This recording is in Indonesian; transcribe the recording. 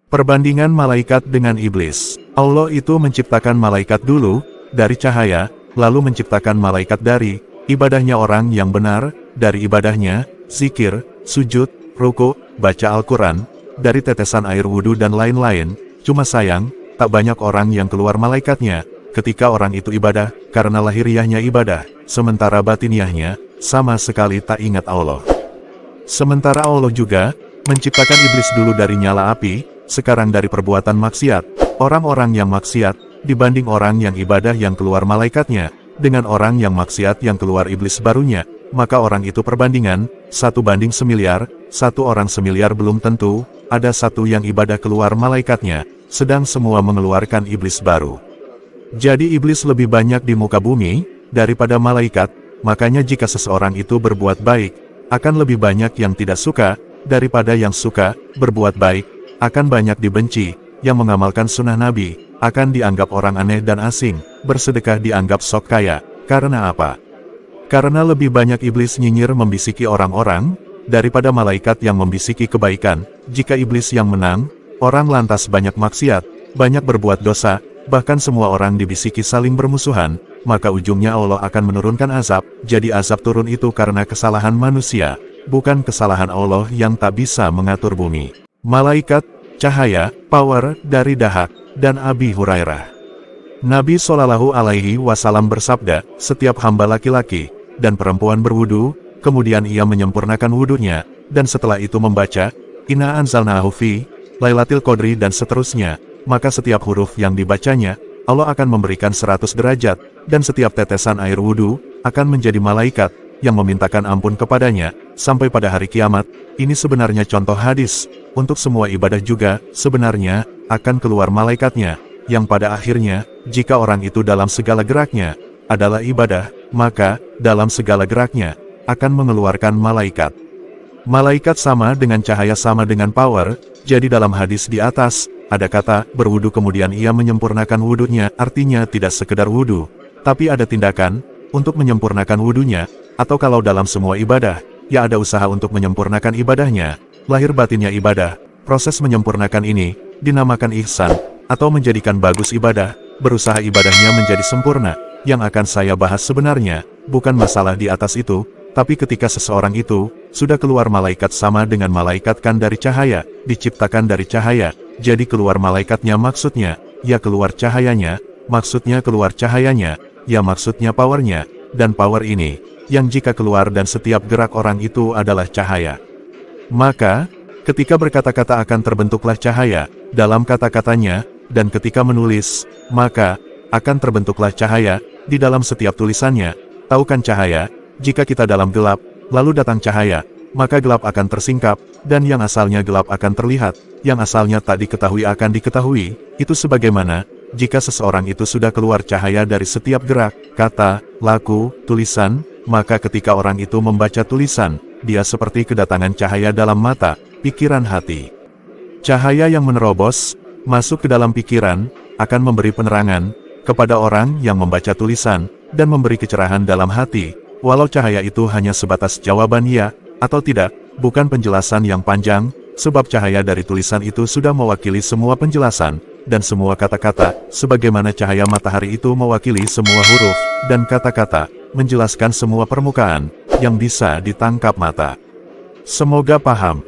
Perbandingan malaikat dengan iblis. Allah itu menciptakan malaikat dulu, dari cahaya, lalu menciptakan malaikat dari ibadahnya orang yang benar, dari ibadahnya, zikir, sujud, ruku, baca Al-Quran, dari tetesan air wudhu dan lain-lain. Cuma sayang, tak banyak orang yang keluar malaikatnya, ketika orang itu ibadah, karena lahiriahnya ibadah, sementara batiniahnya, sama sekali tak ingat Allah. Sementara Allah juga, menciptakan iblis dulu dari nyala api, sekarang dari perbuatan maksiat. Orang-orang yang maksiat, dibanding orang yang ibadah yang keluar malaikatnya, dengan orang yang maksiat yang keluar iblis barunya, maka orang itu perbandingan, 1:1 miliar, 1 orang 1 miliar belum tentu, ada 1 yang ibadah keluar malaikatnya, sedang semua mengeluarkan iblis baru. Jadi iblis lebih banyak di muka bumi, daripada malaikat, makanya jika seseorang itu berbuat baik, akan lebih banyak yang tidak suka, daripada yang suka, berbuat baik, akan banyak dibenci, yang mengamalkan sunnah Nabi, akan dianggap orang aneh dan asing, bersedekah dianggap sok kaya. Karena apa? Karena lebih banyak iblis nyinyir membisiki orang-orang, daripada malaikat yang membisiki kebaikan. Jika iblis yang menang, orang lantas banyak maksiat, banyak berbuat dosa, bahkan semua orang dibisiki saling bermusuhan, maka ujungnya Allah akan menurunkan azab. Jadi azab turun itu karena kesalahan manusia, bukan kesalahan Allah yang tak bisa mengatur bumi. Malaikat, cahaya, power, dari Dahak, dan Abi Hurairah. Nabi Shallallahu Alaihi Wasallam bersabda, setiap hamba laki-laki dan perempuan berwudu, kemudian ia menyempurnakan wudunya, dan setelah itu membaca, Inna anzalnahu fi Lailatul Qadri dan seterusnya, maka setiap huruf yang dibacanya, Allah akan memberikan 100 derajat, dan setiap tetesan air wudu akan menjadi malaikat yang memintakan ampun kepadanya, sampai pada hari kiamat. Ini sebenarnya contoh hadis, untuk semua ibadah juga, sebenarnya, akan keluar malaikatnya, yang pada akhirnya, jika orang itu dalam segala geraknya, adalah ibadah, maka, dalam segala geraknya, akan mengeluarkan malaikat. Malaikat sama dengan cahaya sama dengan power, jadi dalam hadis di atas, ada kata, berwudu kemudian ia menyempurnakan wudunya, artinya tidak sekedar wudu, tapi ada tindakan, untuk menyempurnakan wudunya, atau kalau dalam semua ibadah, ya ada usaha untuk menyempurnakan ibadahnya, lahir batinnya ibadah. Proses menyempurnakan ini, dinamakan ihsan, atau menjadikan bagus ibadah, berusaha ibadahnya menjadi sempurna. Yang akan saya bahas sebenarnya, bukan masalah di atas itu, tapi ketika seseorang itu, sudah keluar malaikat sama dengan malaikat kan dari cahaya, diciptakan dari cahaya, jadi keluar malaikatnya maksudnya, ya keluar cahayanya, maksudnya keluar cahayanya, ya maksudnya powernya, dan power ini, yang jika keluar dan setiap gerak orang itu adalah cahaya. Maka, ketika berkata-kata akan terbentuklah cahaya, dalam kata-katanya, dan ketika menulis, maka, akan terbentuklah cahaya, di dalam setiap tulisannya. Tahu kan cahaya, jika kita dalam gelap, lalu datang cahaya, maka gelap akan tersingkap, dan yang asalnya gelap akan terlihat, yang asalnya tak diketahui akan diketahui. Itu sebagaimana, jika seseorang itu sudah keluar cahaya dari setiap gerak, kata, laku, tulisan, maka ketika orang itu membaca tulisan, dia seperti kedatangan cahaya dalam mata, pikiran hati. Cahaya yang menerobos, masuk ke dalam pikiran, akan memberi penerangan, kepada orang yang membaca tulisan, dan memberi kecerahan dalam hati, walau cahaya itu hanya sebatas jawaban ya, atau tidak, bukan penjelasan yang panjang, sebab cahaya dari tulisan itu sudah mewakili semua penjelasan, dan semua kata-kata, sebagaimana cahaya matahari itu mewakili semua huruf, dan kata-kata, menjelaskan semua permukaan, yang bisa ditangkap mata. Semoga paham.